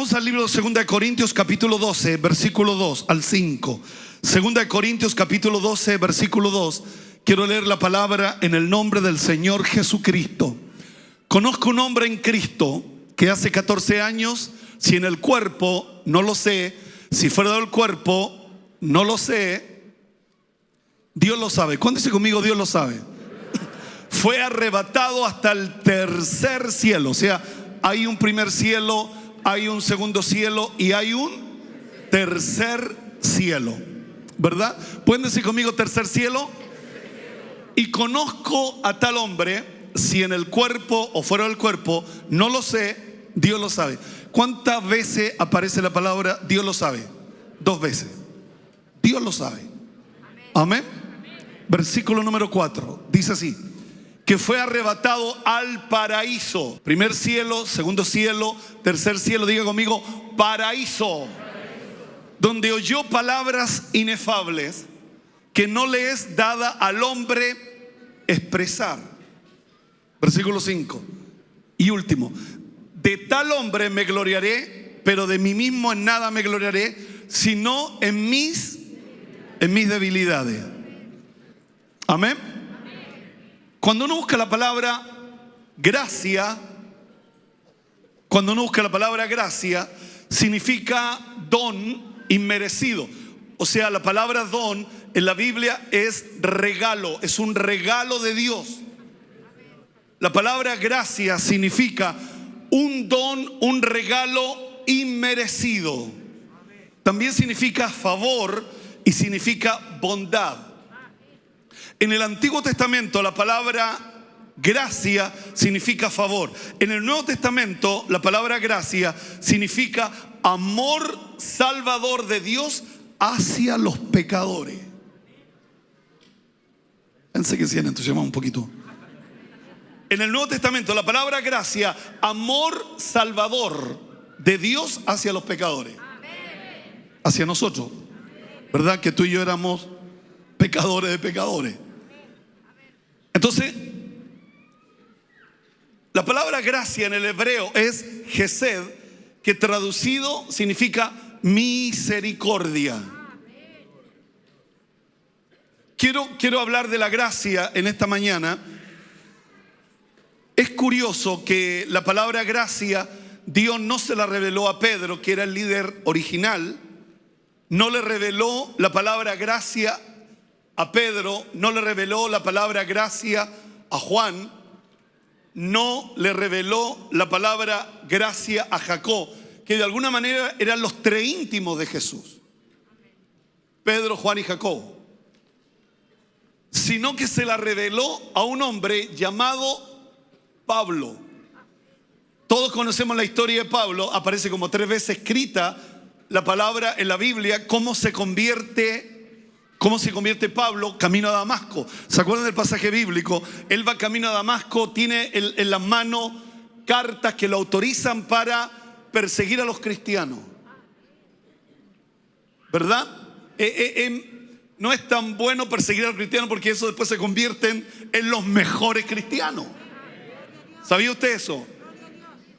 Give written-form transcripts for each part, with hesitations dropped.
Vamos al libro de 2 de Corintios capítulo 12, versículo 2 al 5. 2 de Corintios capítulo 12, versículo 2. Quiero leer la palabra en el nombre del Señor Jesucristo. Conozco un hombre en Cristo que hace 14 años, si en el cuerpo, no lo sé, si fuera del cuerpo, no lo sé, Dios lo sabe. ¿Cuándo dice conmigo Dios lo sabe? Fue arrebatado hasta el tercer cielo. O sea, hay un primer cielo, hay un segundo cielo y hay un tercer cielo, ¿verdad? ¿Pueden decir conmigo tercer cielo? Y conozco a tal hombre, si en el cuerpo o fuera del cuerpo, no lo sé, Dios lo sabe. ¿Cuántas veces aparece la palabra Dios lo sabe? 2 veces. Dios lo sabe. Amén. Versículo número 4, dice así: que fue arrebatado al paraíso. Primer cielo, segundo cielo, tercer cielo, diga conmigo, paraíso. Donde oyó palabras inefables que no le es dada al hombre expresar. Versículo 5 y último: de tal hombre me gloriaré, pero de mí mismo en nada me gloriaré, sino en mis debilidades. Amén. Cuando uno busca la palabra gracia, significa don inmerecido. O sea, la palabra don en la Biblia es regalo, es un regalo de Dios. La palabra gracia significa un don, un regalo inmerecido. También significa favor y significa bondad. En el Antiguo Testamento la palabra gracia significa favor. En el Nuevo Testamento la palabra gracia significa amor salvador de Dios hacia los pecadores. Pensé que se han entusiasmado un poquito. En el Nuevo Testamento la palabra gracia, amor salvador de Dios hacia los pecadores. Hacia nosotros. ¿Verdad que tú y yo éramos pecadores de pecadores? Entonces, la palabra gracia en el hebreo es Gesed, que traducido significa misericordia. Quiero hablar de la gracia en esta mañana. Es curioso que la palabra gracia, Dios no se la reveló a Pedro, que era el líder original. No le reveló la palabra gracia a Pedro, no le reveló la palabra gracia a Juan, no le reveló la palabra gracia a Jacob, que de alguna manera eran los 3 íntimos de Jesús: Pedro, Juan y Jacob. Sino que se la reveló a un hombre llamado Pablo. Todos conocemos la historia de Pablo, aparece como 3 veces escrita la palabra en la Biblia, cómo se convierte Pablo camino a Damasco. ¿Se acuerdan del pasaje bíblico? Él va camino a Damasco, tiene en las manos cartas que lo autorizan para perseguir a los cristianos. ¿Verdad? No es tan bueno perseguir a los cristianos porque eso después se convierten en los mejores cristianos. ¿Sabía usted eso?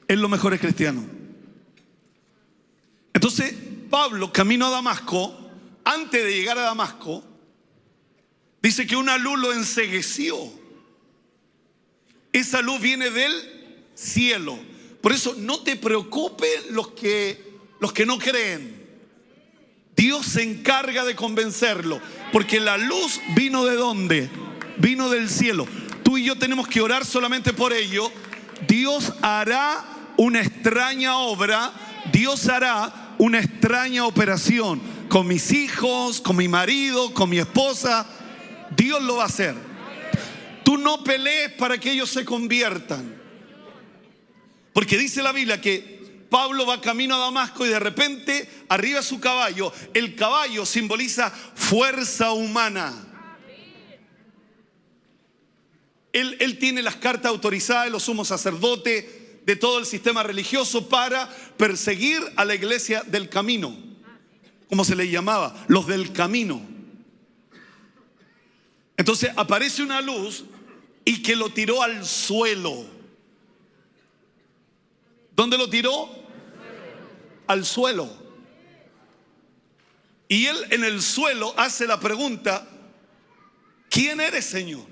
En los mejores cristianos. Entonces, Pablo, camino a Damasco, antes de llegar a Damasco, dice que una luz lo encegueció. Esa luz viene del cielo. Por eso no te preocupes los que no creen. Dios se encarga de convencerlo, porque la luz vino ¿de dónde? Vino del cielo. Tú y yo tenemos que orar solamente por ello. Dios hará una extraña obra, Dios hará una extraña operación con mis hijos, con mi marido, con mi esposa. Dios lo va a hacer. Tú no pelees para que ellos se conviertan, porque dice la Biblia que Pablo va camino a Damasco y de repente arriba su caballo. El caballo simboliza fuerza humana. Él tiene las cartas autorizadas de los sumos sacerdotes, de todo el sistema religioso, para perseguir a la iglesia del camino, como se le llamaba, los del camino. Entonces aparece una luz y que lo tiró al suelo. ¿Dónde lo tiró? al suelo. Y él en el suelo hace la pregunta: ¿quién eres, Señor?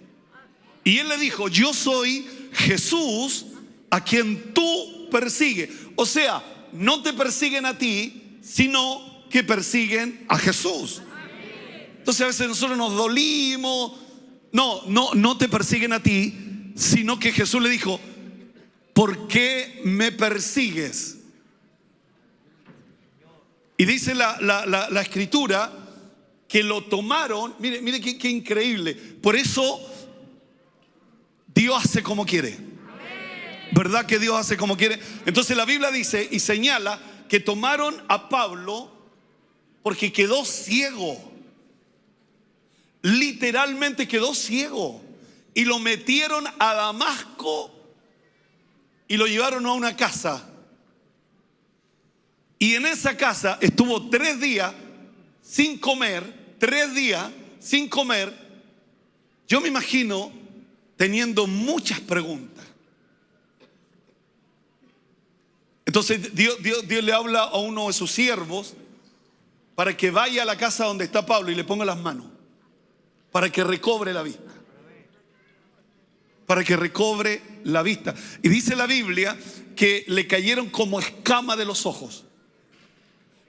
Y él le dijo: yo soy Jesús a quien tú persigues. O sea, no te persiguen a ti, sino que persiguen a Jesús. Entonces a veces nosotros nos dolimos. No te persiguen a ti, sino que Jesús le dijo: ¿por qué me persigues? Y dice la escritura que lo tomaron. Mire qué increíble. Por eso Dios hace como quiere. ¿Verdad que Dios hace como quiere? Entonces la Biblia dice y señala que tomaron a Pablo porque quedó ciego. Literalmente quedó ciego. Y lo metieron a Damasco y lo llevaron a una casa. Y en esa casa estuvo 3 días sin comer. 3 días sin comer. Yo me imagino teniendo muchas preguntas. Entonces Dios le habla a uno de sus siervos para que vaya a la casa donde está Pablo y le ponga las manos, para que recobre la vista. Para que recobre la vista. Y dice la Biblia que le cayeron como escama de los ojos.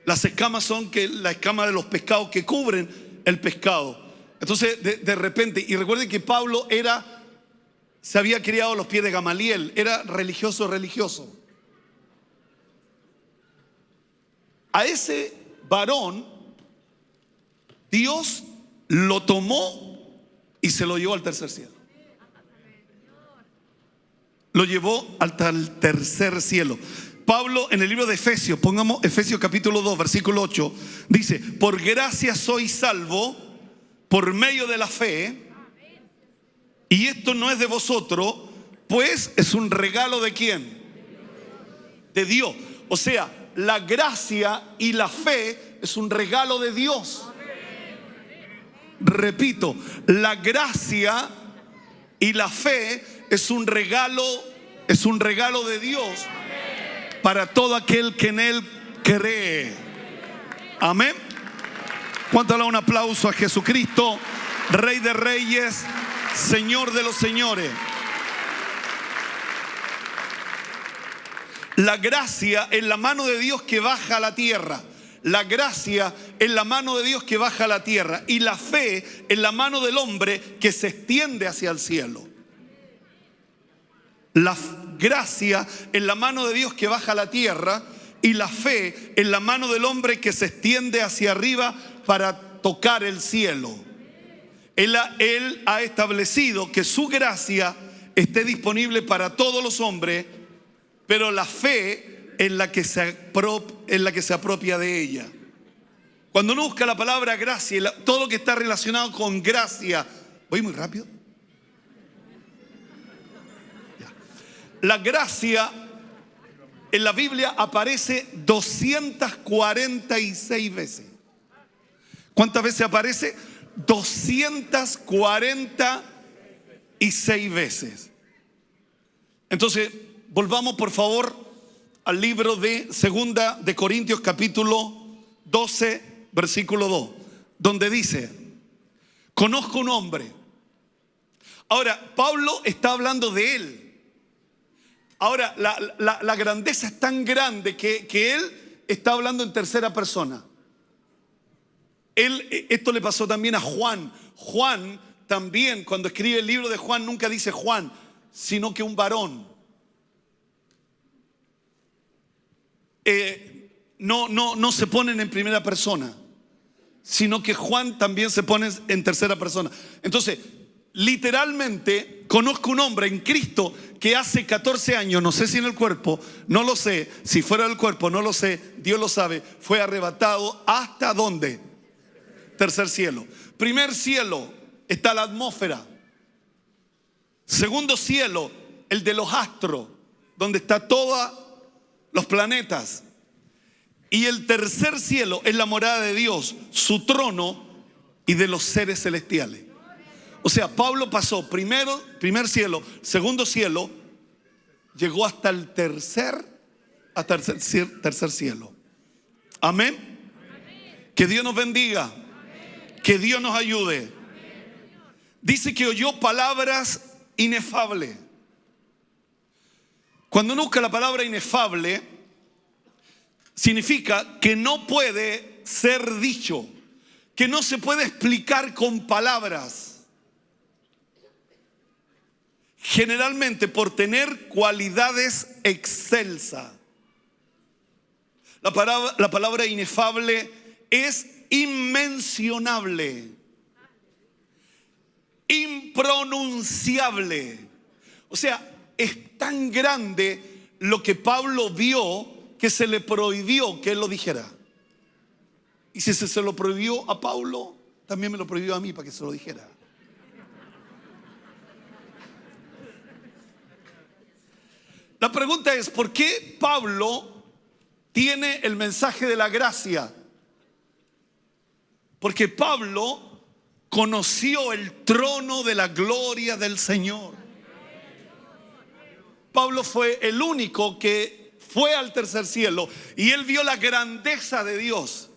Las escamas son la escama de los pescados que cubren el pescado. Entonces de repente, y recuerden que Pablo se había criado a los pies de Gamaliel, era religioso. A ese varón Dios lo tomó y se lo llevó al tercer cielo. Lo llevó hasta el tercer cielo. Pablo en el libro de Efesios, pongamos Efesios capítulo 2, versículo 8, dice: por gracia sois salvo por medio de la fe, y esto no es de vosotros, pues es un regalo ¿de quién? De Dios. O sea, la gracia y la fe es un regalo de Dios. Repito, la gracia y la fe es un regalo de Dios para todo aquel que en Él cree. Amén. ¿Cuánto le da un aplauso a Jesucristo, Rey de Reyes, Señor de los Señores? La gracia es la mano de Dios que baja a la tierra. La gracia es la mano de Dios que baja a la tierra. Y la fe es la mano del hombre que se extiende hacia el cielo. La gracia es la mano de Dios que baja a la tierra. Y la fe es la mano del hombre que se extiende hacia arriba para tocar el cielo. Él ha establecido que su gracia esté disponible para todos los hombres, pero la fe es la que se apropia de ella. Cuando uno busca la palabra gracia, todo lo que está relacionado con gracia. ¿Voy muy rápido? Ya. La gracia en la Biblia aparece 246 veces. ¿Cuántas veces aparece? 246 veces. Entonces, volvamos por favor al libro de Segunda de Corintios capítulo 12, versículo 2, donde dice: conozco un hombre. Ahora, Pablo está hablando de él. Ahora, la grandeza es tan grande que él está hablando en tercera persona. Esto le pasó también a Juan. Juan también, cuando escribe el libro de Juan, nunca dice Juan, sino que un varón. No se ponen en primera persona, sino que Juan también se pone en tercera persona. Entonces, literalmente, conozco un hombre en Cristo que hace 14 años, no sé si en el cuerpo, no lo sé, si fuera del cuerpo, no lo sé, Dios lo sabe, fue arrebatado ¿hasta dónde? Tercer cielo. Primer cielo está la atmósfera. Segundo cielo, el de los astros, donde está todos los planetas. Y el tercer cielo es la morada de Dios, su trono y de los seres celestiales. O sea, Pablo pasó primer cielo, segundo cielo, llegó hasta el tercer cielo. Amén. Que Dios nos bendiga. Que Dios nos ayude. Dice que oyó palabras inefables. Cuando uno busca la palabra inefable, significa que no puede ser dicho, que no se puede explicar con palabras. Generalmente por tener cualidades excelsas. La palabra inefable es inmencionable, impronunciable. O sea, es tan grande lo que Pablo vio que se le prohibió que él lo dijera. Y si se lo prohibió a Pablo, también me lo prohibió a mí para que se lo dijera. La pregunta es, ¿por qué Pablo tiene el mensaje de la gracia? Porque Pablo conoció el trono de la gloria del Señor. Pablo fue el único que fue al tercer cielo y él vio la grandeza de Dios,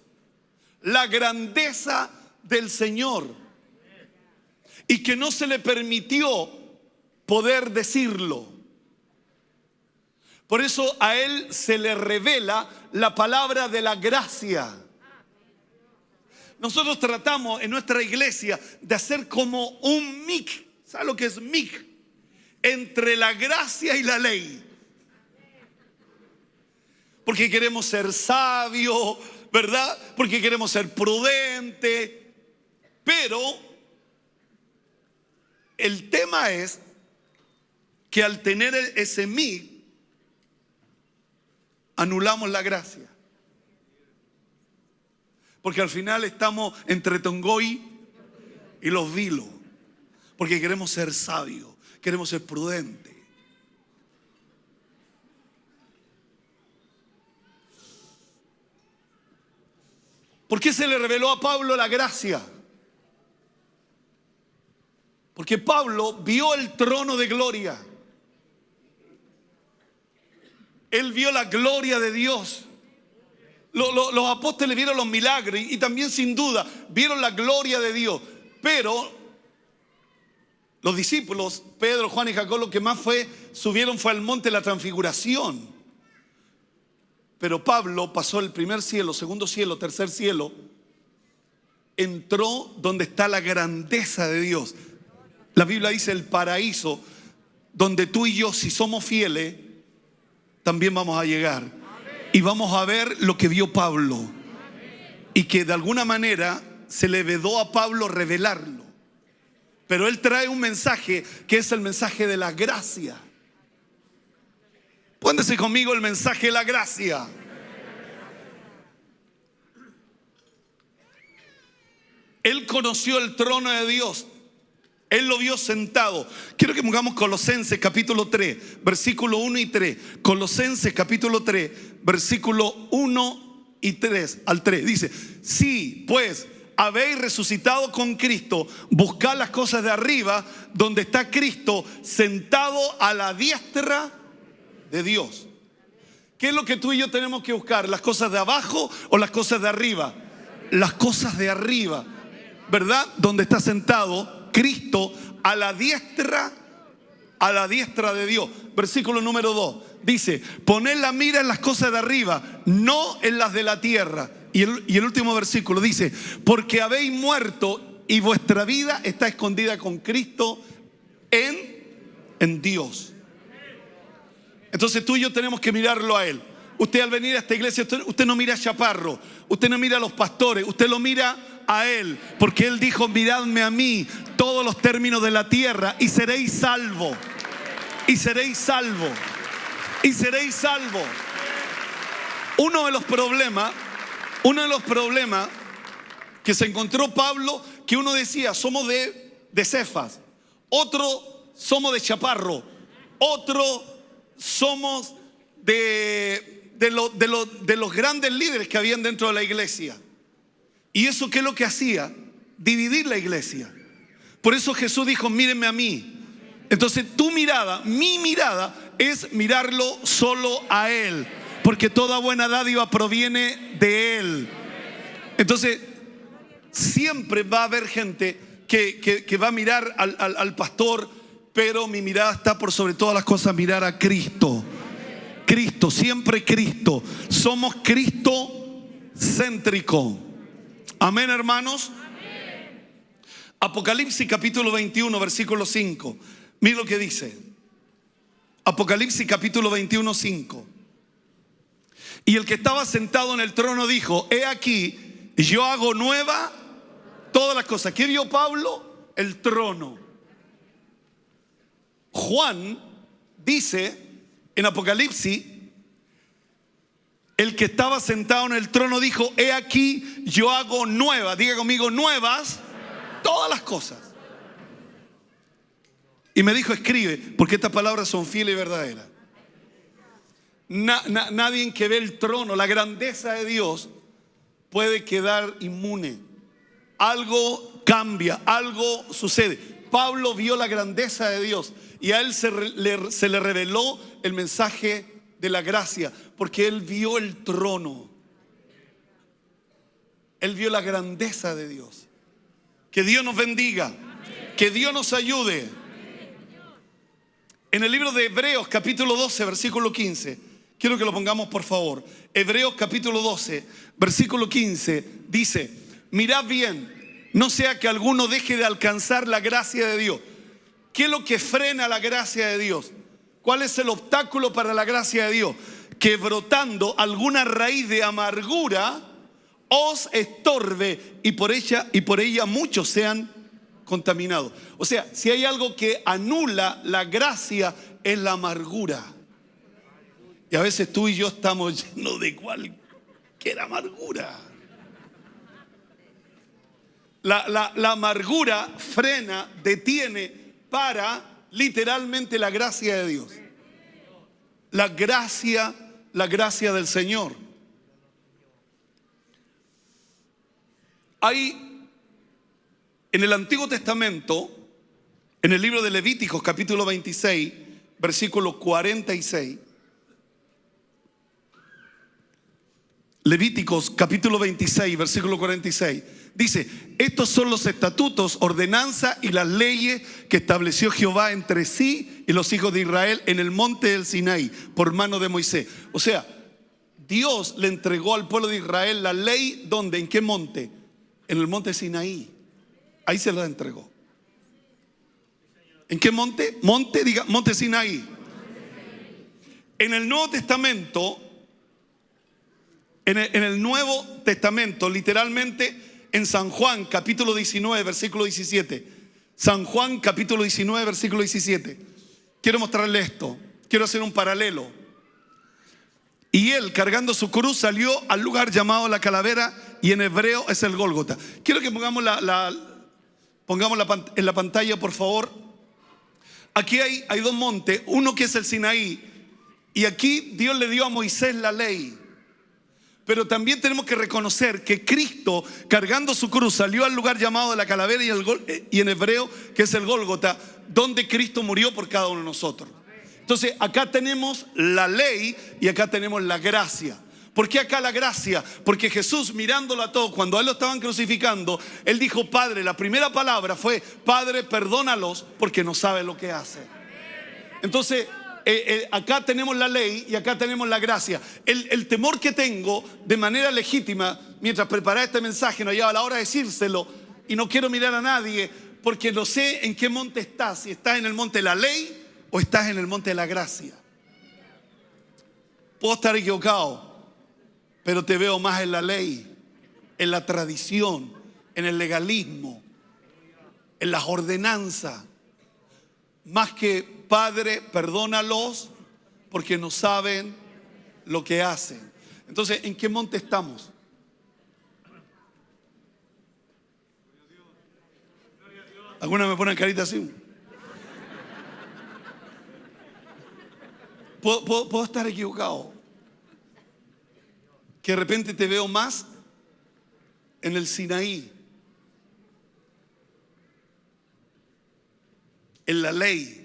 la grandeza del Señor, y que no se le permitió poder decirlo. Por eso a él se le revela la palabra de la gracia. Nosotros tratamos en nuestra iglesia de hacer como un mix. ¿Sabe lo que es mix? Entre la gracia y la ley. Porque queremos ser sabios, ¿verdad? Porque queremos ser prudentes. Pero el tema es que al tener ese mix, anulamos la gracia. Porque al final estamos entre Tongoy y los vilos. Porque queremos ser sabios, queremos ser prudentes. ¿Por qué se le reveló a Pablo la gracia? Porque Pablo vio el trono de gloria. Él vio la gloria de Dios. Los apóstoles vieron los milagros y también sin duda vieron la gloria de Dios. Pero los discípulos, Pedro, Juan y Jacob, lo que más subieron fue al monte de la transfiguración. Pero Pablo pasó el primer cielo, segundo cielo, tercer cielo. Entró donde está la grandeza de Dios. La Biblia dice el paraíso, donde tú y yo, si somos fieles, también vamos a llegar. Y vamos a ver lo que vio Pablo. Y que de alguna manera se le vedó a Pablo revelarlo. Pero él trae un mensaje que es el mensaje de la gracia. Pónganse conmigo el mensaje de la gracia. Él conoció el trono de Dios. Él lo vio sentado. Quiero que pongamos Colosenses capítulo 3, versículo 1 y 3. Colosenses capítulo 3, versículo 1 y 3 al 3. Dice, sí, pues habéis resucitado con Cristo, buscad las cosas de arriba, donde está Cristo sentado a la diestra de Dios. ¿Qué es lo que tú y yo tenemos que buscar? ¿Las cosas de abajo o las cosas de arriba? Las cosas de arriba, ¿verdad? Donde está sentado Cristo a la diestra de Dios. Versículo número 2 dice, poned la mira en las cosas de arriba, no en las de la tierra. Y el último versículo dice, porque habéis muerto y vuestra vida está escondida con Cristo en Dios. Entonces tú y yo tenemos que mirarlo a Él. Usted al venir a esta iglesia, usted no mira a Chaparro, usted no mira a los pastores, usted lo mira a Él, porque Él dijo, miradme a mí todos los términos de la tierra y seréis salvos. Y seréis salvos. Y seréis salvos. Uno de los problemas que se encontró Pablo, que uno decía, somos de Cefas, otro somos de Chaparro, otro somos de los grandes líderes que habían dentro de la iglesia. ¿Y eso qué es lo que hacía? Dividir la iglesia. Por eso Jesús dijo, mírenme a mí. Entonces tu mirada, mi mirada, es mirarlo solo a Él. Porque toda buena dádiva proviene de Él. Entonces, siempre va a haber gente que va a mirar al pastor, pero mi mirada está por sobre todas las cosas mirar a Cristo. Cristo, siempre Cristo. Somos Cristo céntrico. Amén, hermanos. Apocalipsis capítulo 21, versículo 5. Mira lo que dice. Apocalipsis capítulo 21, 5. Y el que estaba sentado en el trono dijo: he aquí, yo hago nueva todas las cosas. ¿Qué vio Pablo? El trono. Juan dice en Apocalipsis: el que estaba sentado en el trono dijo: he aquí, yo hago nuevas, diga conmigo, nuevas todas las cosas. Y me dijo: escribe, porque estas palabras son fieles y verdaderas. Nadie que ve el trono, la grandeza de Dios, puede quedar inmune. Algo cambia, algo sucede. Pablo vio la grandeza de Dios y a él se le reveló el mensaje de la gracia, porque él vio el trono. Él vio la grandeza de Dios. Que Dios nos bendiga, que Dios nos ayude. En el libro de Hebreos capítulo 12, versículo 15, quiero que lo pongamos por favor. Hebreos capítulo 12, versículo 15 dice: mirad bien, no sea que alguno deje de alcanzar la gracia de Dios. ¿Qué es lo que frena la gracia de Dios? ¿Cuál es el obstáculo para la gracia de Dios? Que brotando alguna raíz de amargura os estorbe y por ella muchos sean contaminados. O sea, si hay algo que anula la gracia, es la amargura. Y a veces tú y yo estamos llenos de cualquier amargura. La amargura frena, detiene, para literalmente la gracia de Dios. La gracia del Señor. Hay en el Antiguo Testamento, en el libro de Levíticos capítulo 26, versículo 46. Levíticos capítulo 26, versículo 46. Dice: estos son los estatutos, ordenanzas y las leyes que estableció Jehová entre sí y los hijos de Israel en el monte del Sinaí por mano de Moisés. O sea, Dios le entregó al pueblo de Israel la ley. ¿Dónde? ¿En qué monte? En el monte Sinaí. Ahí se la entregó. ¿En qué monte? Monte Sinaí. En el Nuevo Testamento, en el Nuevo Testamento, literalmente en San Juan capítulo 19, versículo 17. San Juan capítulo 19, versículo 17. Quiero mostrarle esto. Quiero hacer un paralelo. Y él, cargando su cruz, salió al lugar llamado la Calavera, y en hebreo es el Gólgota. Quiero que pongamos en la pantalla, por favor. Aquí hay dos montes, uno que es el Sinaí, y aquí Dios le dio a Moisés la ley. Pero también tenemos que reconocer que Cristo, cargando su cruz, salió al lugar llamado de la Calavera, y en hebreo que es el Gólgota, donde Cristo murió por cada uno de nosotros. Entonces acá tenemos la ley y acá tenemos la gracia. ¿Por qué acá la gracia? Porque Jesús, mirándolo a todos, cuando a él lo estaban crucificando, él dijo: Padre, la primera palabra fue: Padre, perdónalos porque no saben lo que hacen. Entonces acá tenemos la ley y acá tenemos la gracia. El temor que tengo, de manera legítima, mientras preparaba este mensaje, no llegaba la hora de decírselo, y no quiero mirar a nadie porque no sé en qué monte estás. Si estás en el monte de la ley o estás en el monte de la gracia. Puedo estar equivocado, pero te veo más en la ley, en la tradición, en el legalismo, en las ordenanzas, más que: Padre, perdónalos porque no saben lo que hacen. Entonces, ¿en qué monte estamos? Algunos me ponen carita así. Puedo estar equivocado, que de repente te veo más en el Sinaí, en la ley,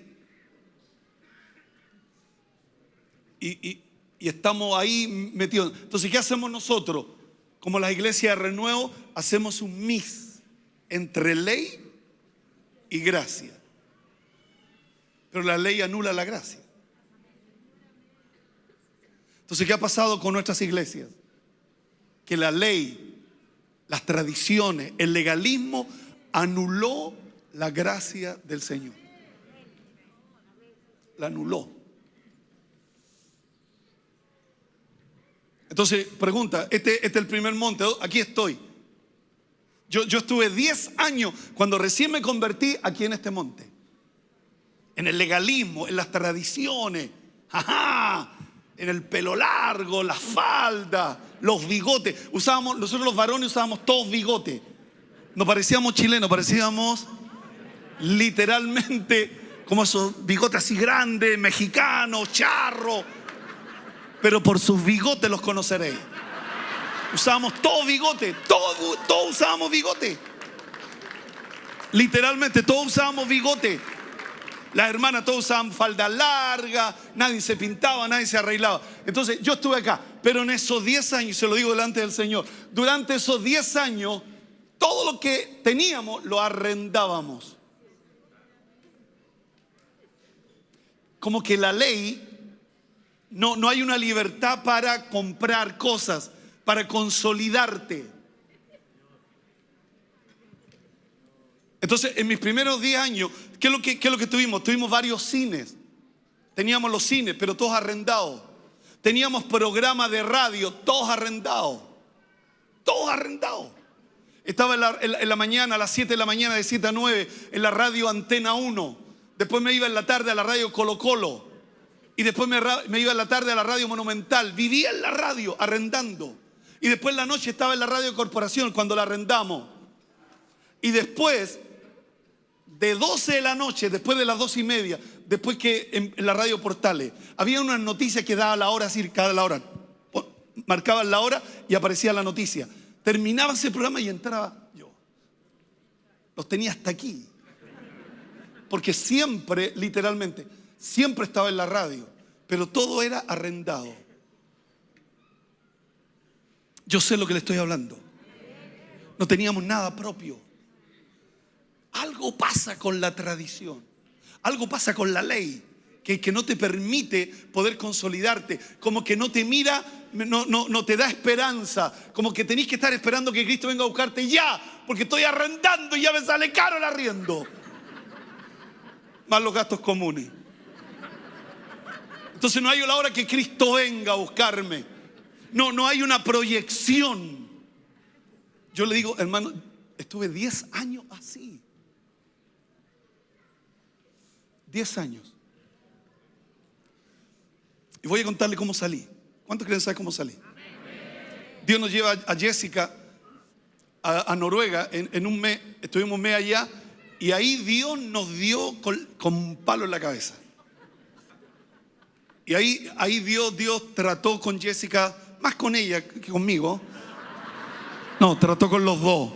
y estamos ahí metidos. Entonces, ¿qué hacemos nosotros? como las iglesias de renuevo, hacemos un mix entre ley y gracia. Pero la ley anula la gracia. Entonces, ¿qué ha pasado con nuestras iglesias? Que la ley, las tradiciones, el legalismo anuló la gracia del Señor. La anuló. Entonces, pregunta, este es el primer monte, aquí estoy. Yo estuve 10 años cuando recién me convertí aquí en este monte. En el legalismo, en las tradiciones, en el pelo largo, la falda, los bigotes. Nosotros los varones usábamos todos bigotes. No parecíamos chilenos, parecíamos literalmente como esos bigotes así grandes, mexicanos, charros. Pero por sus bigotes los conoceréis. Usábamos todos bigotes, todos usábamos bigote. Literalmente todos usábamos bigote. Las hermanas todos usaban falda larga, nadie se pintaba, nadie se arreglaba. Entonces yo estuve acá, pero en esos 10 años, se lo digo delante del Señor, durante esos 10 años, todo lo que teníamos lo arrendábamos. Como que la ley, no hay una libertad para comprar cosas, para consolidarte. Entonces, en mis primeros 10 años, ¿qué es lo que tuvimos? Tuvimos varios cines. Teníamos los cines, pero todos arrendados. Teníamos programas de radio, todos arrendados. Todos arrendados. Estaba en la mañana, a las 7 de la mañana, de 7 a 9, en la radio Antena 1. Después me iba en la tarde a la radio Colo Colo. Y después me iba en la tarde a la radio Monumental. Vivía en la radio, arrendando. Y después en la noche estaba en la radio Corporación cuando la arrendamos. Y después, de 12 de la noche, después de las 2:30, después que en la radio Portales, había unas noticias que daba la hora, así cada hora. Marcaban la hora y aparecía la noticia. Terminaba ese programa y entraba yo. Los tenía hasta aquí. Porque siempre, literalmente, siempre estaba en la radio, pero todo era arrendado. Yo sé lo que le estoy hablando. No teníamos nada propio. Algo pasa con la tradición. Algo pasa con la ley que no te permite poder consolidarte. Como que no te mira, no te da esperanza. Como que tenés que estar esperando que Cristo venga a buscarte ya, porque estoy arrendando y ya me sale caro el arriendo. Más los gastos comunes. Entonces no hay la hora que Cristo venga a buscarme. No hay una proyección. Yo le digo, hermano, estuve 10 años así. 10 años. Y voy a contarle cómo salí. ¿Cuántos creen saber cómo salí? Dios nos lleva a Jessica a Noruega en un mes. Estuvimos un mes allá. Y ahí Dios nos dio con un palo en la cabeza. Y ahí Dios trató con Jessica, más con ella que conmigo. No, trató con los dos.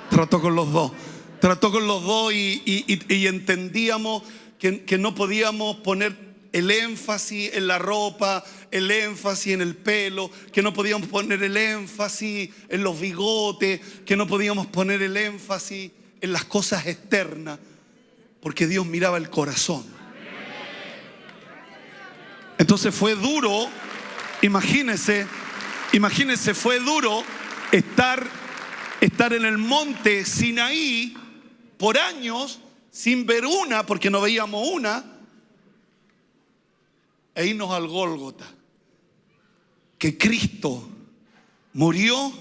Trató con los dos y entendíamos que no podíamos poner el énfasis en la ropa, el énfasis en el pelo, que no podíamos poner el énfasis en los bigotes, que no podíamos poner el énfasis en las cosas externas, porque Dios miraba el corazón. Entonces fue duro, imagínense, fue duro estar en el monte Sinaí por años sin ver una, porque no veíamos una, e irnos al Gólgota, que Cristo murió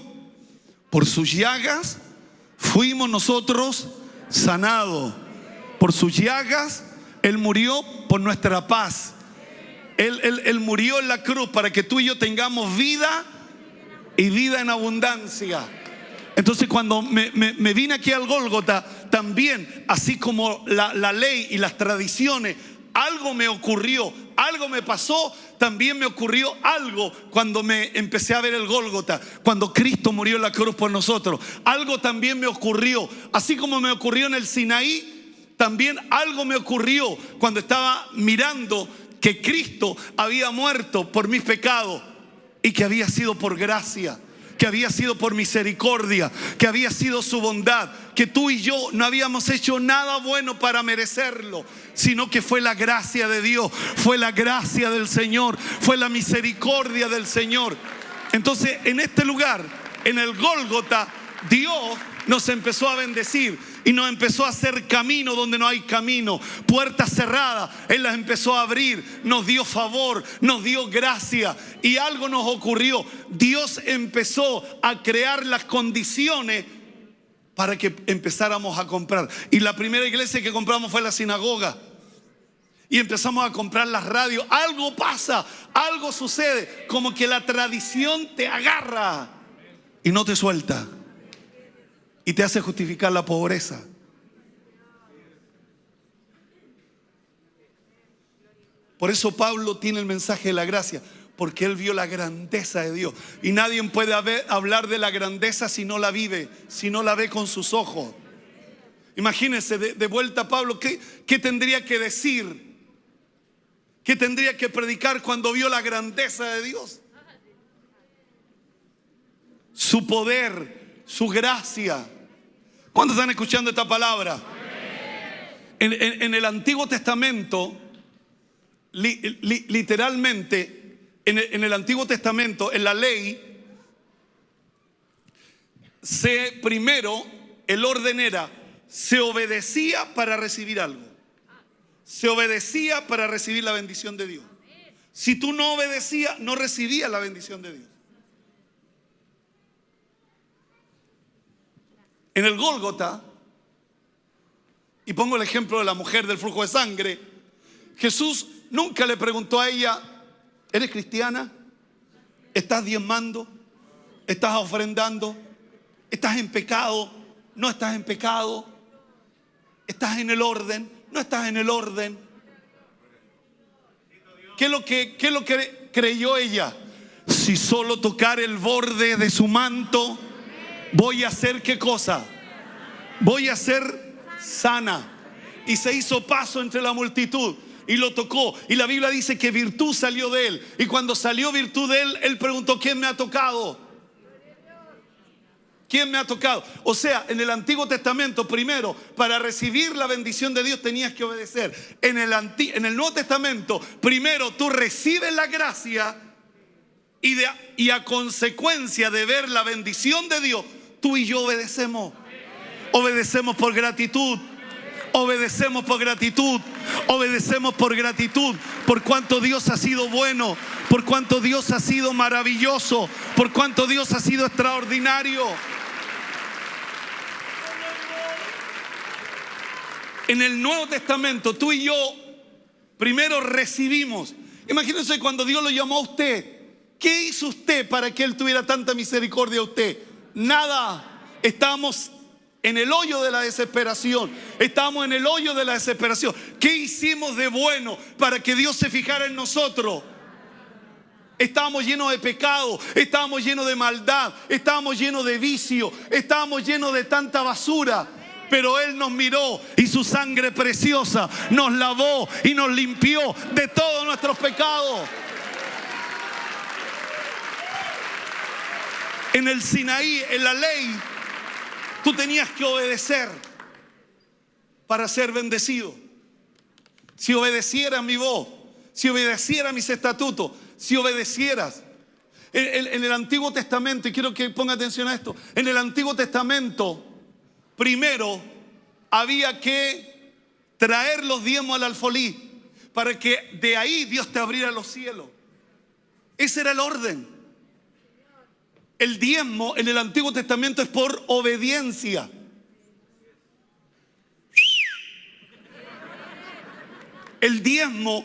por sus llagas. Fuimos nosotros sanados. Por sus llagas, Él murió por nuestra paz. Él murió en la cruz para que tú y yo tengamos vida y vida en abundancia. Entonces cuando me vine aquí al Gólgota, también, así como la ley y las tradiciones, algo me ocurrió, algo me pasó. También me ocurrió algo cuando me empecé a ver el Gólgota, cuando Cristo murió en la cruz por nosotros. Algo también me ocurrió, así como me ocurrió en el Sinaí, también algo me ocurrió cuando estaba mirando que Cristo había muerto por mis pecados y que había sido por gracia, que había sido por misericordia, que había sido su bondad, que tú y yo no habíamos hecho nada bueno para merecerlo, sino que fue la gracia de Dios, fue la gracia del Señor, fue la misericordia del Señor. Entonces, en este lugar, en el Gólgota, Dios nos empezó a bendecir y nos empezó a hacer camino donde no hay camino, puertas cerradas, Él las empezó a abrir, nos dio favor, nos dio gracia, y algo nos ocurrió. Dios empezó a crear las condiciones para que empezáramos a comprar. Y la primera iglesia que compramos fue la sinagoga. Y empezamos a comprar las radios. Algo pasa, algo sucede, como que la tradición te agarra y no te suelta. Y te hace justificar la pobreza. Por eso Pablo tiene el mensaje de la gracia, porque él vio la grandeza de Dios. Y nadie puede hablar de la grandeza si no la vive, si no la ve con sus ojos. Imagínense de vuelta Pablo, ¿qué tendría que decir? ¿Qué tendría que predicar cuando vio la grandeza de Dios? Su poder, su gracia. ¿Cuántos están escuchando esta palabra? En el Antiguo Testamento, literalmente, en el Antiguo Testamento, en la ley, primero el orden era, se obedecía para recibir algo. Se obedecía para recibir la bendición de Dios. Si tú no obedecías, no recibías la bendición de Dios. En el Gólgota, y pongo el ejemplo de la mujer del flujo de sangre, Jesús nunca le preguntó a ella, ¿eres cristiana? ¿Estás diezmando? ¿Estás ofrendando? ¿Estás en pecado? ¿No estás en pecado? ¿Estás en el orden? ¿No estás en el orden? ¿Qué es lo que creyó ella? Si solo tocar el borde de su manto, voy a hacer ¿qué cosa? Voy a ser sana. Y se hizo paso entre la multitud y lo tocó. Y la Biblia dice que virtud salió de él. Y cuando salió virtud de él, él preguntó, ¿quién me ha tocado? ¿Quién me ha tocado? O sea, en el Antiguo Testamento, primero, para recibir la bendición de Dios tenías que obedecer. En el Nuevo Testamento, primero tú recibes la gracia y a consecuencia de ver la bendición de Dios, tú y yo obedecemos. Obedecemos por gratitud. Obedecemos por gratitud. Obedecemos por gratitud. Por cuanto Dios ha sido bueno. Por cuanto Dios ha sido maravilloso. Por cuanto Dios ha sido extraordinario. En el Nuevo Testamento, tú y yo primero recibimos. Imagínense cuando Dios lo llamó a usted. ¿Qué hizo usted para que Él tuviera tanta misericordia a usted? Nada. Estábamos en el hoyo de la desesperación. Estábamos en el hoyo de la desesperación. ¿Qué hicimos de bueno para que Dios se fijara en nosotros? Estábamos llenos de pecado, estábamos llenos de maldad, estábamos llenos de vicio, estábamos llenos de tanta basura. Pero Él nos miró y su sangre preciosa nos lavó y nos limpió de todos nuestros pecados. En el Sinaí, en la ley, tú tenías que obedecer para ser bendecido. Si obedecieras mi voz, si obedecieras mis estatutos, si obedecieras. En el Antiguo Testamento, y quiero que ponga atención a esto, en el Antiguo Testamento, primero había que traer los diezmos al alfolí para que de ahí Dios te abriera los cielos. Ese era el orden. El diezmo en el Antiguo Testamento es por obediencia. El diezmo,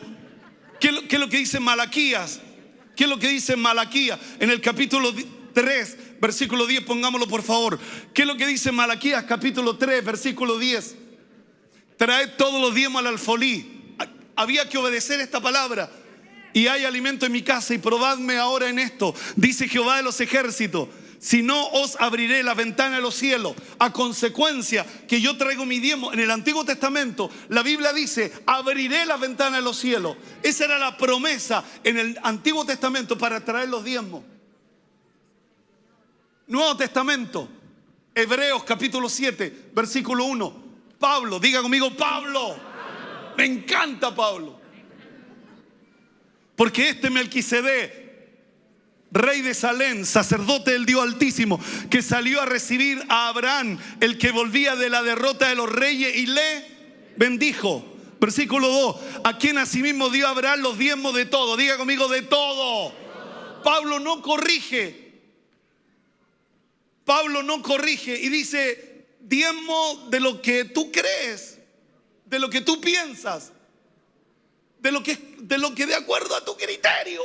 ¿qué es lo que dice Malaquías? ¿Qué es lo que dice Malaquías? En el capítulo 3, versículo 10, pongámoslo por favor. ¿Qué es lo que dice Malaquías, capítulo 3, versículo 10? Traed todos los diezmos al alfolí. Había que obedecer esta palabra. Y hay alimento en mi casa y probadme ahora en esto, dice Jehová de los ejércitos, si no os abriré la ventana de los cielos. A consecuencia que yo traigo mi diezmo. En el Antiguo Testamento la Biblia dice, abriré la ventana de los cielos. Esa era la promesa en el Antiguo Testamento para traer los diezmos. Nuevo Testamento, Hebreos capítulo 7, versículo 1. Pablo, diga conmigo, Pablo. Me encanta Pablo. Porque este Melquisedec, rey de Salem, sacerdote del Dios Altísimo, que salió a recibir a Abraham, el que volvía de la derrota de los reyes, y le bendijo. Versículo 2, a quien asimismo dio a Abraham los diezmos de todo. Diga conmigo, de todo. Pablo no corrige. Pablo no corrige y dice, diezmo de lo que tú crees, de lo que tú piensas, de lo que de acuerdo a tu criterio.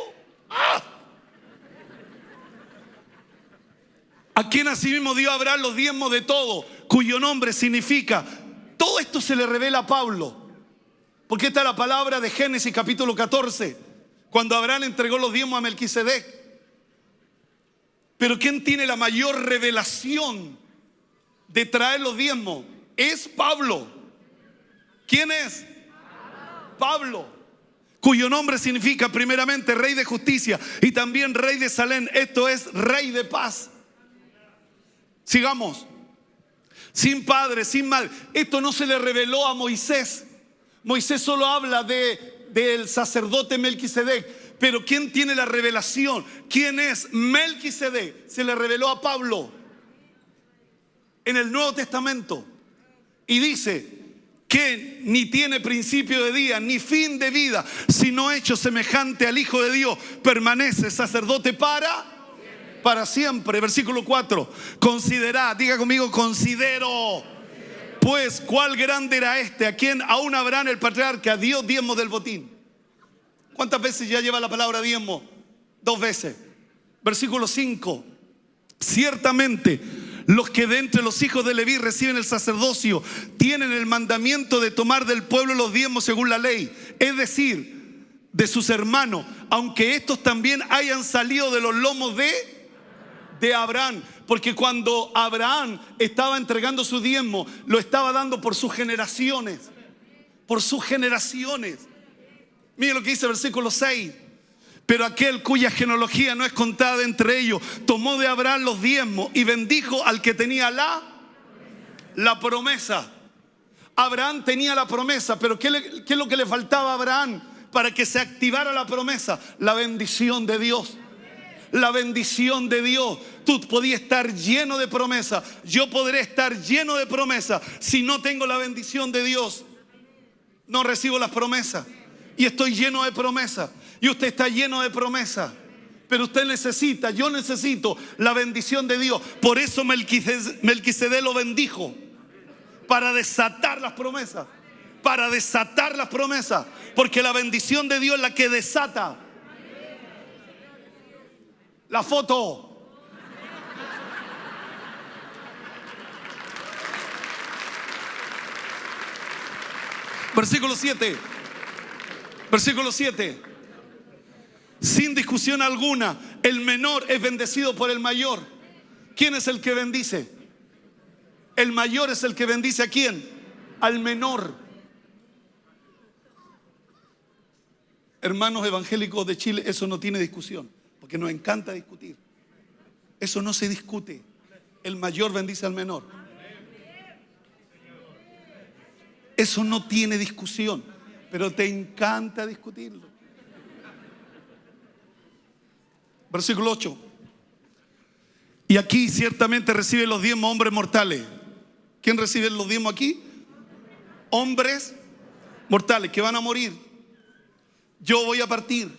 A quien asimismo dio a Abraham los diezmos de todo, cuyo nombre significa. Todo esto se le revela a Pablo, porque esta es la palabra de Génesis capítulo 14, cuando Abraham entregó los diezmos a Melquisedec. Pero ¿quién tiene la mayor revelación de traer los diezmos? Es Pablo. ¿Quién es? Pablo, cuyo nombre significa primeramente rey de justicia y también rey de Salem, esto es rey de paz. Sigamos. Sin padre, sin madre. Esto no se le reveló a Moisés. Moisés solo habla del sacerdote Melquisedec. Pero ¿quién tiene la revelación? ¿Quién es Melquisedec? Se le reveló a Pablo en el Nuevo Testamento. Y dice que ni tiene principio de día, ni fin de vida, sino hecho semejante al Hijo de Dios. Permanece sacerdote para siempre. Versículo 4. Considerad, diga conmigo, considero. Pues cuál grande era este, a quien aún Abraham el patriarca dio diezmo del botín. ¿Cuántas veces ya lleva la palabra diezmo? 2 veces. Versículo 5. Ciertamente los que de entre los hijos de Leví reciben el sacerdocio tienen el mandamiento de tomar del pueblo los diezmos según la ley, es decir, de sus hermanos, aunque estos también hayan salido de los lomos de Abraham. Porque cuando Abraham estaba entregando su diezmo, lo estaba dando por sus generaciones. Por sus generaciones. Mire lo que dice el versículo 6. Pero aquel cuya genealogía no es contada entre ellos, tomó de Abraham los diezmos y bendijo al que tenía la promesa. Abraham tenía la promesa, pero ¿qué es lo que le faltaba a Abraham para que se activara la promesa? La bendición de Dios. La bendición de Dios. Tú podías estar lleno de promesa. Yo podré estar lleno de promesa. Si no tengo la bendición de Dios, no recibo las promesas. Y estoy lleno de promesa. Y usted está lleno de promesa. Pero usted necesita, yo necesito la bendición de Dios. Por eso Melquisedec lo bendijo. Para desatar las promesas. Para desatar las promesas. Porque la bendición de Dios es la que desata. La foto. Versículo 7. Versículo 7. Sin discusión alguna, el menor es bendecido por el mayor. ¿Quién es el que bendice? El mayor es el que bendice. ¿A quién? Al menor. Hermanos evangélicos de Chile, eso no tiene discusión, porque nos encanta discutir. Eso no se discute. El mayor bendice al menor. Eso no tiene discusión, pero te encanta discutirlo. Versículo 8. Y aquí ciertamente reciben los diezmos hombres mortales. ¿Quién recibe los diezmos aquí? Hombres mortales que van a morir. Yo voy a partir.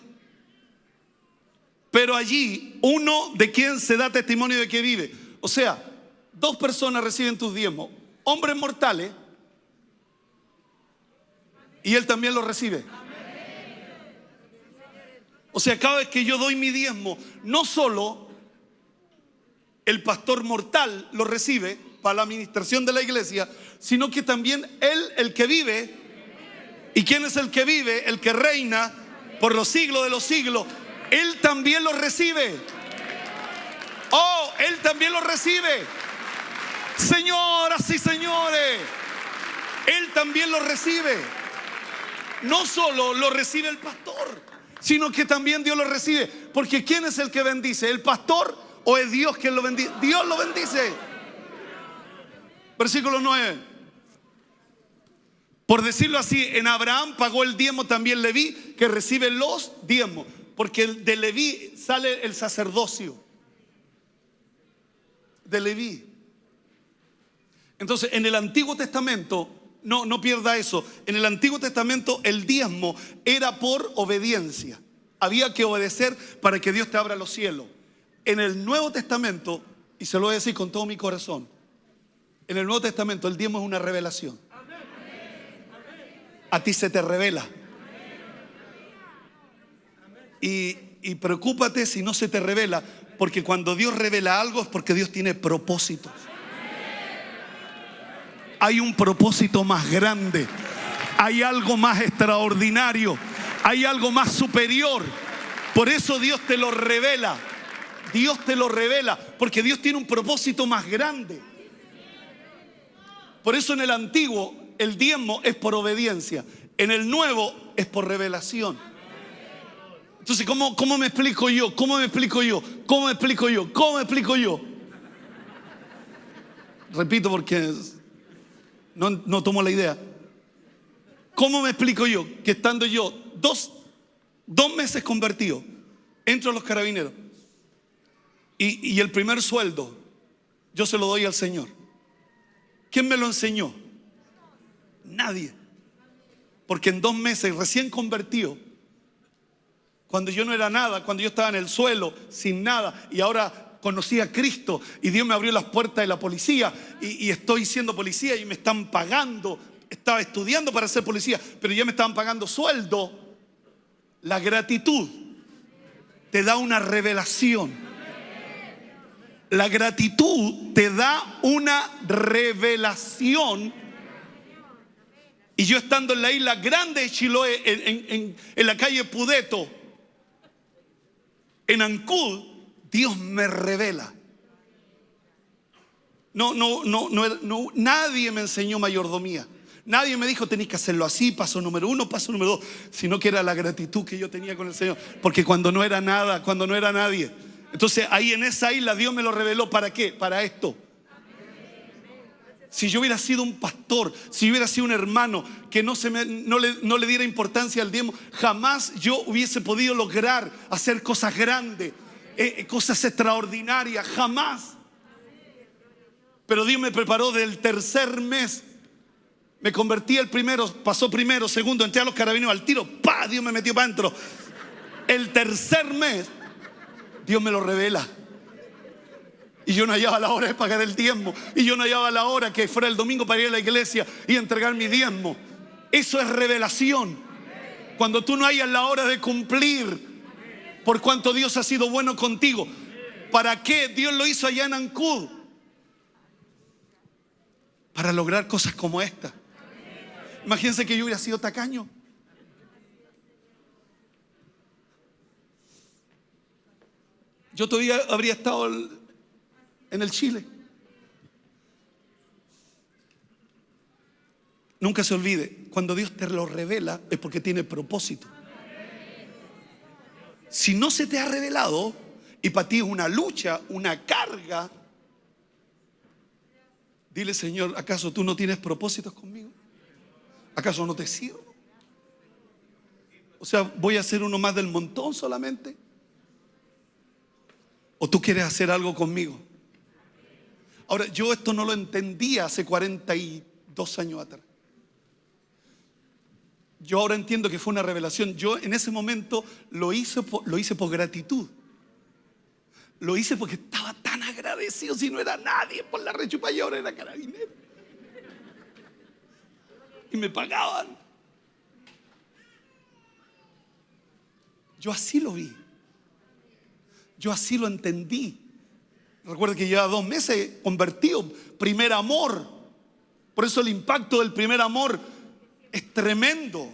Pero allí uno de quien se da testimonio de que vive. O sea, 2 personas reciben tus diezmos. Hombres mortales. Y él también lo recibe. O sea, cada vez que yo doy mi diezmo, no solo el pastor mortal lo recibe para la administración de la iglesia, sino que también él, el que vive. ¿Y quién es el que vive? El que reina por los siglos de los siglos. Él también lo recibe. Oh, él también lo recibe. Señoras y señores, él también lo recibe. No solo lo recibe el pastor, sino que también Dios lo recibe. Porque ¿quién es el que bendice? ¿El pastor ¿O es Dios quien lo bendice? Dios lo bendice. Versículo 9. Por decirlo así, en Abraham pagó el diezmo también Leví, que recibe los diezmos. Porque de Leví sale el sacerdocio. De Leví. Entonces, en el Antiguo Testamento, no pierda eso. En el Antiguo Testamento el diezmo era por obediencia. Había que obedecer para que Dios te abra los cielos. En el Nuevo Testamento, y se lo voy a decir con todo mi corazón, en el Nuevo Testamento el diezmo es una revelación. A ti se te revela. Y preocúpate si no se te revela, porque cuando Dios revela algo es porque Dios tiene propósitos. Hay un propósito más grande, hay algo más extraordinario, hay algo más superior. Por eso Dios te lo revela. Dios te lo revela, porque Dios tiene un propósito más grande. Por eso en el antiguo el diezmo es por obediencia, en el nuevo es por revelación. Entonces, ¿cómo me explico yo? ¿Cómo me explico yo? ¿Cómo me explico yo? ¿Cómo me explico yo? Repito porque no tomo la idea. ¿Cómo me explico yo? Que estando yo dos meses convertido, entro a los carabineros y el primer sueldo yo se lo doy al Señor. ¿Quién me lo enseñó? Nadie. Porque en 2 meses recién convertido, cuando yo no era nada, cuando yo estaba en el suelo sin nada, y ahora conocí a Cristo y Dios me abrió las puertas de la policía y estoy siendo policía y me están pagando. Estaba estudiando para ser policía, pero ya me estaban pagando sueldo. La gratitud te da una revelación. La gratitud te da una revelación. Y yo estando en la isla grande de Chiloé, en la calle Pudeto, en Ancud, Dios me revela. Nadie me enseñó mayordomía. Nadie me dijo tenés que hacerlo así, paso número 1, paso número 2, sino que era la gratitud que yo tenía con el Señor. Porque cuando no era nada, cuando no era nadie, entonces ahí en esa isla Dios me lo reveló. ¿Para qué? Para esto. Si yo hubiera sido un pastor, si yo hubiera sido un hermano que no le diera importancia al diezmo, jamás yo hubiese podido lograr hacer cosas grandes, cosas extraordinarias, jamás. Pero Dios me preparó del tercer mes. Me convertí el primero, pasó primero, segundo, entré a los carabineros al tiro, ¡pah! Dios me metió para adentro. El tercer mes, Dios me lo revela. Y yo no hallaba la hora de pagar el diezmo. Y yo no hallaba la hora que fuera el domingo para ir a la iglesia y entregar mi diezmo. Eso es revelación. Cuando tú no hayas la hora de cumplir por cuanto Dios ha sido bueno contigo. ¿Para qué Dios lo hizo allá en Ancud? Para lograr cosas como esta. Imagínense que yo hubiera sido tacaño. Yo todavía habría estado en el Chile. Nunca se olvide, cuando Dios te lo revela es porque tiene propósito. Si no se te ha revelado y para ti es una lucha, una carga, dile: Señor, ¿acaso tú no tienes propósitos conmigo? ¿Acaso no te sirvo? O sea, ¿voy a ser uno más del montón solamente? ¿O tú quieres hacer algo conmigo? Ahora, yo esto no lo entendía hace 42 años atrás. Yo ahora entiendo que fue una revelación. Yo en ese momento lo hice por gratitud. Lo hice porque estaba tan agradecido. Si no era nadie por la rechupa, y ahora era carabinero. Y me pagaban. Yo así lo vi. Yo así lo entendí. Recuerda que lleva 2 meses convertido. Primer amor. Por eso el impacto del primer amor es tremendo.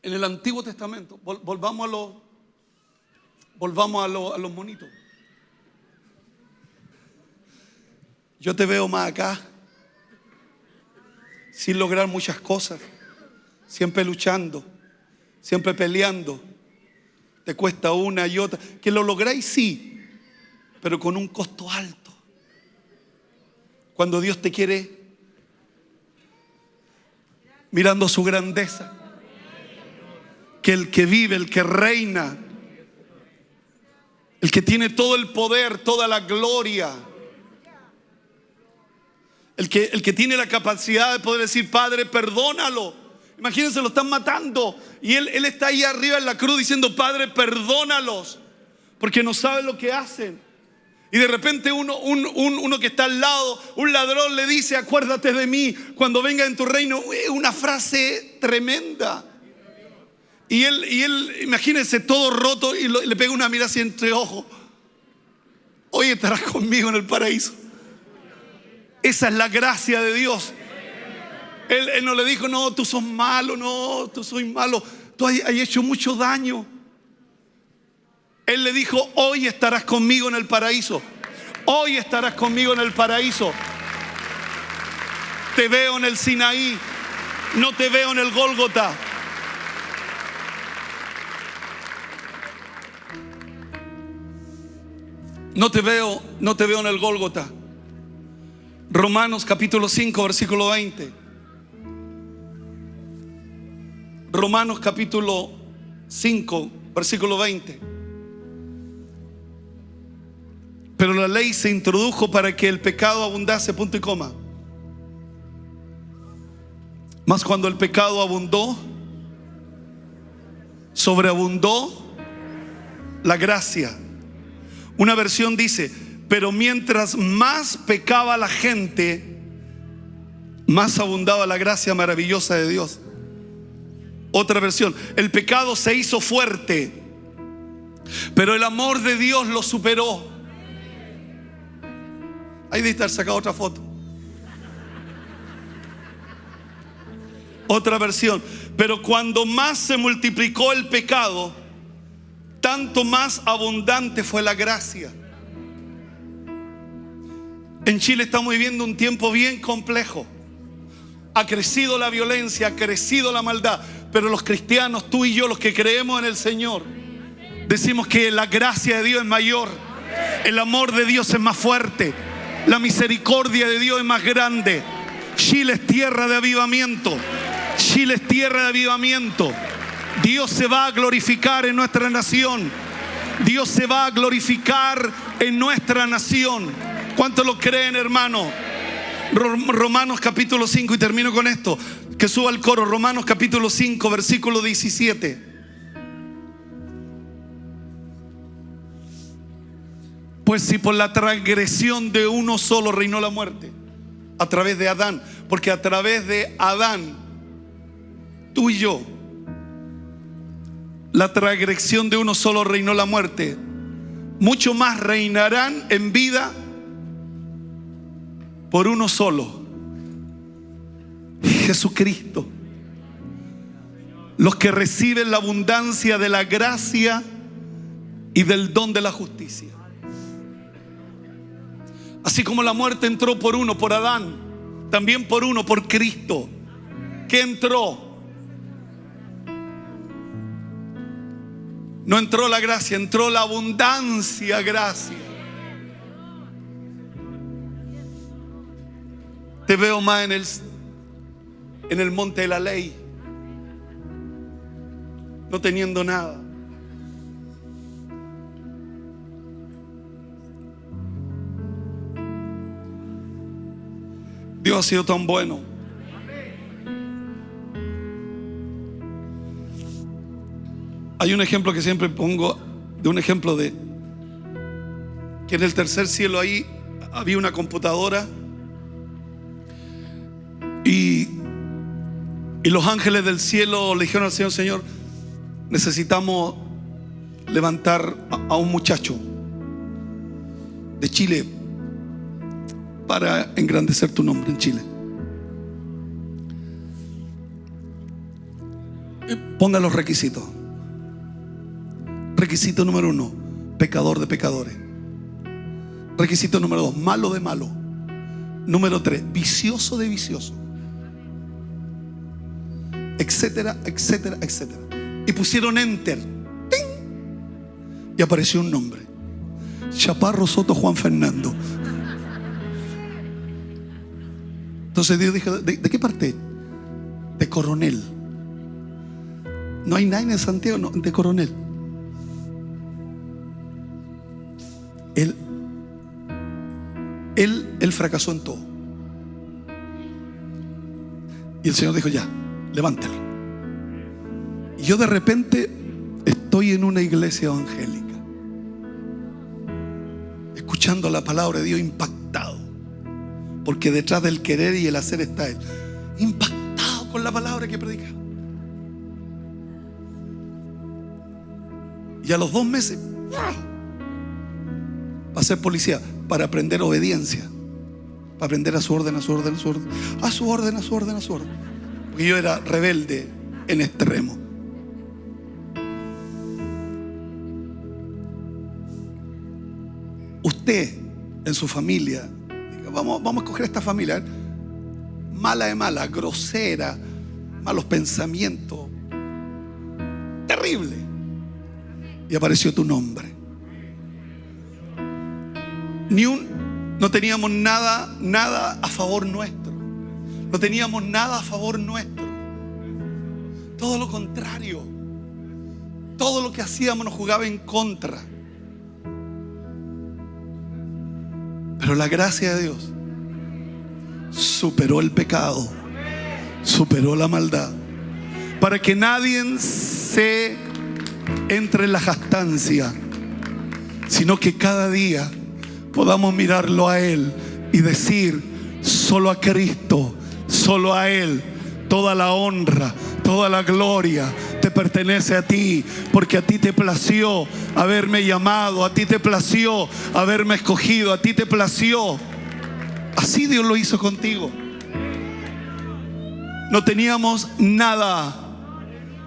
En el Antiguo Testamento, volvamos a los monitos. Yo te veo más acá. sin lograr muchas cosas, siempre luchando, siempre peleando. Te cuesta una y otra. Que lo lográis, sí, pero con un costo alto. Cuando Dios te quiere mirando su grandeza, que el que vive, el que reina, el que tiene todo el poder, toda la gloria, el que tiene la capacidad de poder decir: Padre, perdónalo. Imagínense, lo están matando y él está ahí arriba en la cruz diciendo: Padre, perdónalos, porque no saben lo que hacen. Y de repente uno que está al lado, un ladrón, le dice: acuérdate de mí cuando venga en tu reino. Una frase tremenda. Y él, imagínense, todo roto, y le pega una mirada así entre ojos: hoy estarás conmigo en el paraíso. Esa es la gracia de Dios. Él no le dijo: no, tú sos malo, no, tú soy malo, tú has hecho mucho daño. Él le dijo: hoy estarás conmigo en el paraíso. Hoy estarás conmigo en el paraíso. Te veo en el Sinaí, no te veo en el Gólgota. No te veo en el Gólgota. Romanos capítulo 5, versículo 20. Romanos capítulo 5, versículo 20. Pero la ley se introdujo para que el pecado abundase, punto y coma. Mas cuando el pecado abundó, sobreabundó la gracia. Una versión dice: pero mientras más pecaba la gente, más abundaba la gracia maravillosa de Dios. Otra versión: el pecado se hizo fuerte, pero el amor de Dios lo superó. Ahí de estar sacado otra foto. Otra versión: pero cuando más se multiplicó el pecado, tanto más abundante fue la gracia. En Chile estamos viviendo un tiempo bien complejo. Ha crecido la violencia, ha crecido la maldad, pero los cristianos, tú y yo, los que creemos en el Señor, decimos que la gracia de Dios es mayor, el amor de Dios es más fuerte, la misericordia de Dios es más grande. Chile es tierra de avivamiento. Chile es tierra de avivamiento. Dios se va a glorificar en nuestra nación. Dios se va a glorificar en nuestra nación. ¿Cuántos lo creen, hermano? Romanos capítulo 5, y termino con esto. Que suba el coro. Romanos capítulo 5, versículo 17. Pues si por la transgresión de uno solo reinó la muerte, a través de Adán, porque a través de Adán, tú y yo, la transgresión de uno solo reinó la muerte, mucho más reinarán en vida por uno solo, Jesucristo. Los que reciben la abundancia de la gracia y del don de la justicia. Así como la muerte entró por uno, por Adán, también por uno, por Cristo. ¿Qué entró? No entró la gracia, entró la abundancia gracia. Te veo más en el monte de la ley, no teniendo nada. Dios ha sido tan bueno. Hay un ejemplo que siempre pongo, de un ejemplo de que en el tercer cielo ahí había una computadora y los ángeles del cielo le dijeron al Señor: Señor, necesitamos levantar a un muchacho de Chile para engrandecer tu nombre en Chile. Ponga los requisitos. Requisito número 1, pecador de pecadores. Requisito número 2, malo de malo. Número 3, vicioso de vicioso. etcétera, etcétera, etcétera. Y pusieron enter. ¡Ting! Y apareció un nombre: Chaparro Soto Juan Fernando. Entonces Dios dijo: ¿de qué parte? De Coronel. No hay nadie en Santiago, no, de Coronel. Él fracasó en todo. Y el Señor dijo: ya, levántalo. Y yo de repente estoy en una iglesia evangélica, escuchando la palabra de Dios, impactado, porque detrás del querer y el hacer está Él. Impactado con la palabra que predica. Y a los 2 meses para ser policía, para aprender obediencia, para aprender a su orden, a su orden, a su orden, a su orden, a su orden, a su orden. Porque yo era rebelde en extremo. Usted en su familia, vamos a escoger esta familia, mala de mala, grosera, malos pensamientos, terrible. Y apareció tu nombre. No teníamos nada a favor nuestro. No teníamos nada a favor nuestro. Todo lo contrario. Todo lo que hacíamos nos jugaba en contra. Pero la gracia de Dios superó el pecado, superó la maldad, para que nadie se entre en la jactancia, sino que cada día podamos mirarlo a Él y decir: solo a Cristo, solo a Él, toda la honra, toda la gloria te pertenece a ti, porque a ti te plació haberme llamado, a ti te plació haberme escogido, a ti te plació. Así Dios lo hizo contigo. No teníamos nada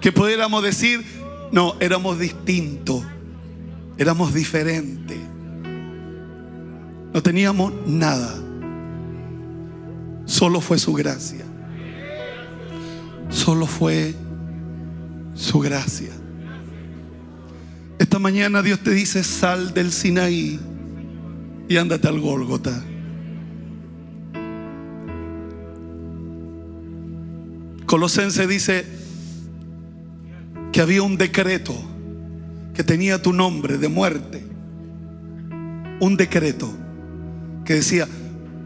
que pudiéramos decir: no, éramos distintos, éramos diferentes. No teníamos nada. Solo fue su gracia. Solo fue su gracia. Esta mañana Dios te dice: sal del Sinaí y ándate al Gólgota. Colosenses dice que había un decreto que tenía tu nombre de muerte. Un decreto que decía: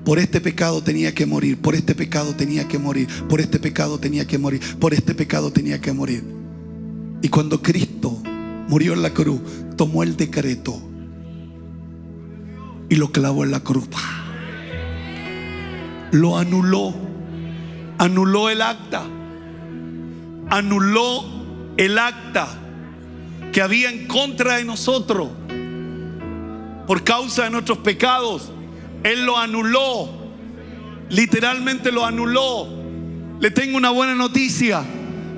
por este pecado tenía que morir, por este pecado tenía que morir, por este pecado tenía que morir, por este pecado tenía que morir. Y cuando Cristo murió en la cruz, tomó el decreto y lo clavó en la cruz. Lo anuló. Anuló el acta. Anuló el acta que había en contra de nosotros por causa de nuestros pecados. Él lo anuló. Literalmente lo anuló. Le tengo una buena noticia: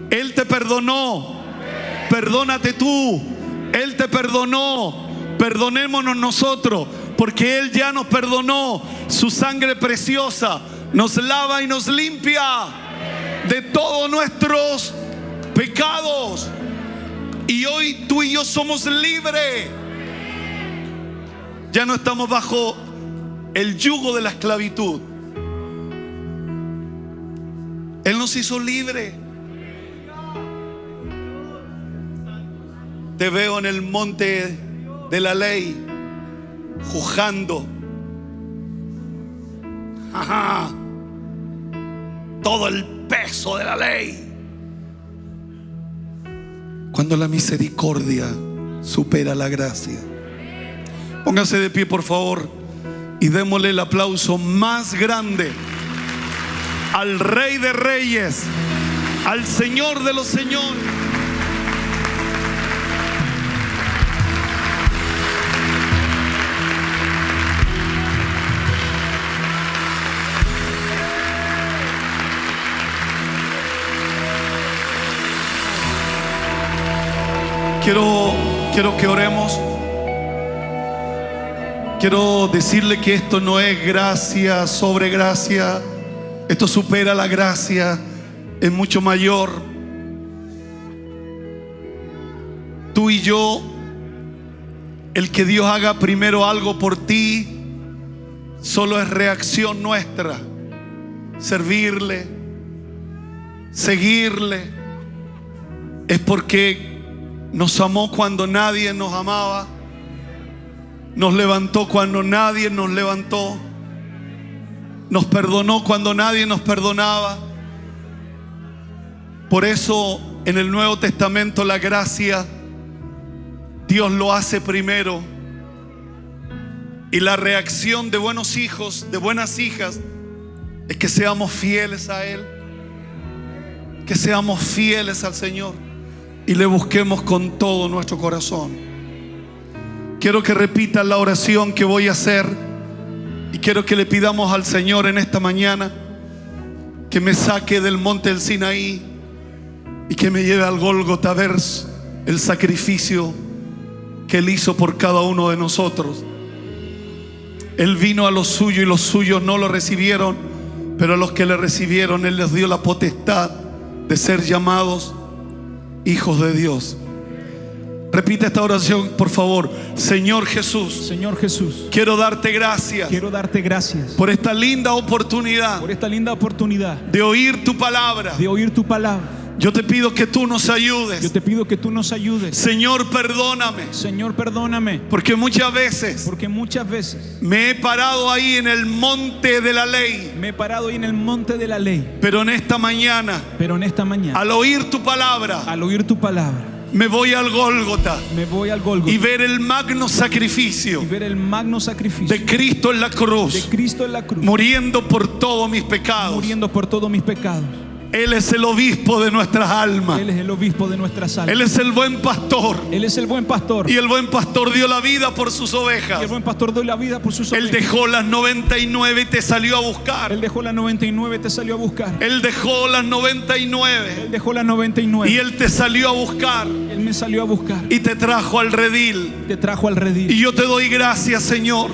Él te perdonó. Perdónate tú. Él te perdonó. Perdonémonos nosotros, porque Él ya nos perdonó. Su sangre preciosa nos lava y nos limpia de todos nuestros pecados. Y hoy tú y yo somos libres. Ya no estamos bajo el yugo de la esclavitud. Él nos hizo libres. Te veo en el monte de la ley, juzgando. Ajá. Todo el peso de la ley. Cuando la misericordia supera la gracia. Póngase de pie, por favor, y démosle el aplauso más grande al Rey de Reyes, al Señor de los Señores. Quiero que oremos. Quiero decirle que esto no es gracia sobre gracia. Esto supera la gracia, es mucho mayor. Tú y yo, el que Dios haga primero algo por ti, solo es reacción nuestra. Servirle, seguirle, es porque nos amó cuando nadie nos amaba, nos levantó cuando nadie nos levantó, nos perdonó cuando nadie nos perdonaba. Por eso en el Nuevo Testamento la gracia, Dios lo hace primero, y la reacción de buenos hijos, de buenas hijas, es que seamos fieles a Él, que seamos fieles al Señor y le busquemos con todo nuestro corazón. Quiero que repitas la oración que voy a hacer, y quiero que le pidamos al Señor en esta mañana que me saque del monte del Sinaí y que me lleve al Gólgota a ver el sacrificio que Él hizo por cada uno de nosotros. Él vino a los suyos y los suyos no lo recibieron, pero a los que le recibieron Él les dio la potestad de ser llamados hijos de Dios. Repite esta oración, por favor. Señor Jesús, Señor Jesús, quiero darte gracias por esta linda oportunidad de oír tu palabra. Yo te pido que tú nos ayudes. Señor, perdóname. Porque muchas veces me he parado ahí en el monte de la ley. Pero en esta mañana, al oír tu palabra, me voy al Gólgota y ver el magno sacrificio de Cristo en la cruz, muriendo por todos mis pecados. Él es el obispo de nuestras almas. Él es el buen pastor. Y el buen pastor dio la vida por sus ovejas. Él dejó las 99 y te salió a buscar. Él dejó las 99 y Él te salió a buscar. Y te trajo al redil. Y yo te doy gracias, Señor,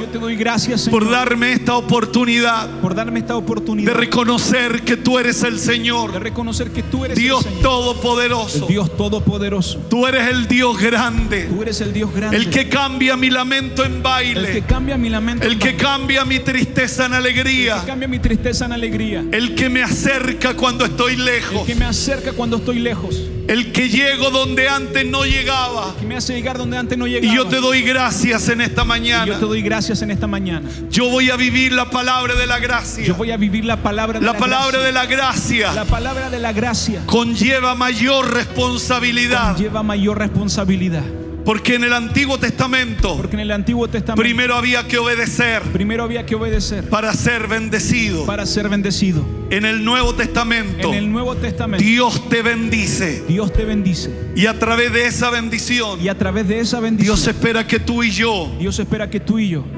por darme esta oportunidad de reconocer que tú eres el Señor, Dios todopoderoso. Tú eres el Dios grande, el que cambia mi lamento en baile, el que cambia mi tristeza en alegría, el que me acerca cuando estoy lejos, el que llego donde antes no llegaba. Y yo te doy gracias en esta mañana. Yo voy a vivir la palabra de la gracia. La palabra de la gracia conlleva mayor responsabilidad. Porque en el Antiguo Testamento primero había que obedecer para ser bendecido. En el Nuevo Testamento Dios te bendice. Y a través de esa bendición Dios espera que tú y yo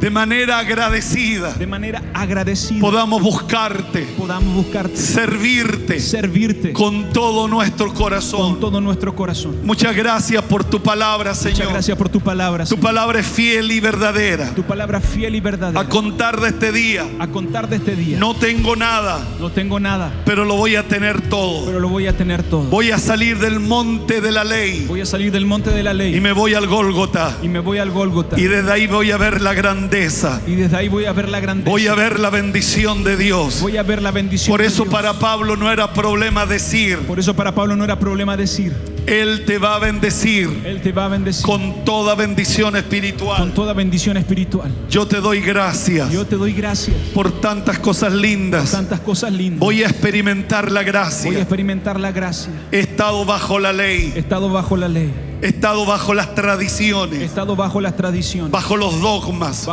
de manera agradecida podamos buscarte, servirte con todo nuestro corazón. Muchas gracias por tu palabra, Señor. Tu palabra es fiel y verdadera. A contar de este día no tengo nada, pero lo voy a tener todo. Voy a salir del monte de la ley y me voy al Gólgota. Y desde ahí voy a ver la grandeza. Voy a ver la bendición de Dios. Por eso para Pablo no era problema decir. Él te va a bendecir con toda bendición espiritual. Yo te doy gracias por tantas cosas lindas. Voy a experimentar la gracia. He estado bajo la ley. He estado bajo las tradiciones. Bajo los dogmas.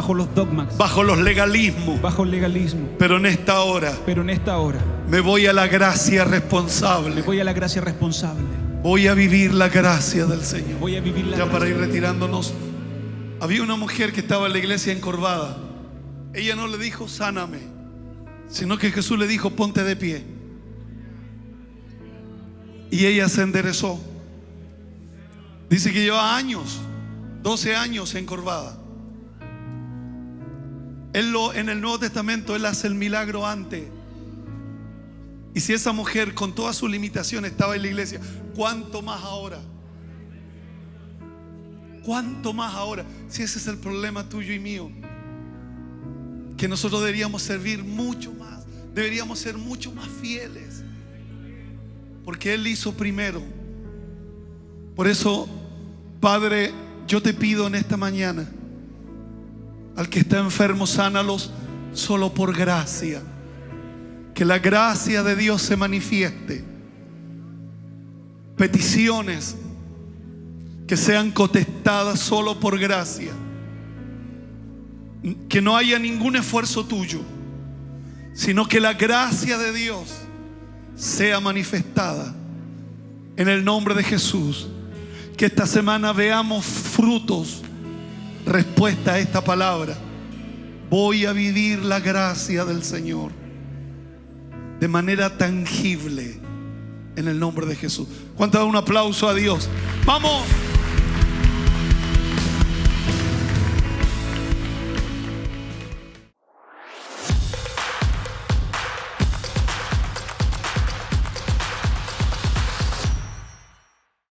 Bajo los legalismos. Pero en esta hora me voy a la gracia responsable. Voy a vivir la gracia del Señor. Ya para ir retirándonos, había una mujer que estaba en la iglesia encorvada. Ella no le dijo sáname, sino que Jesús le dijo ponte de pie. Y ella se enderezó. Dice que lleva años, 12 años encorvada. En el Nuevo Testamento Él hace el milagro antes. Y si esa mujer con todas sus limitaciones estaba en la iglesia, ¿cuánto más ahora? ¿Cuánto más ahora? Si ese es el problema tuyo y mío, que nosotros deberíamos servir mucho más, deberíamos ser mucho más fieles, porque Él hizo primero. Por eso, Padre, yo te pido en esta mañana, al que está enfermo, sánalos solo por gracia. Que la gracia de Dios se manifieste. Peticiones que sean contestadas solo por gracia. Que no haya ningún esfuerzo tuyo, sino que la gracia de Dios sea manifestada en el nombre de Jesús. Que esta semana veamos frutos, respuesta a esta palabra. Voy a vivir la gracia del Señor de manera tangible en el nombre de Jesús. ¿Cuánto da un aplauso a Dios? ¡Vamos!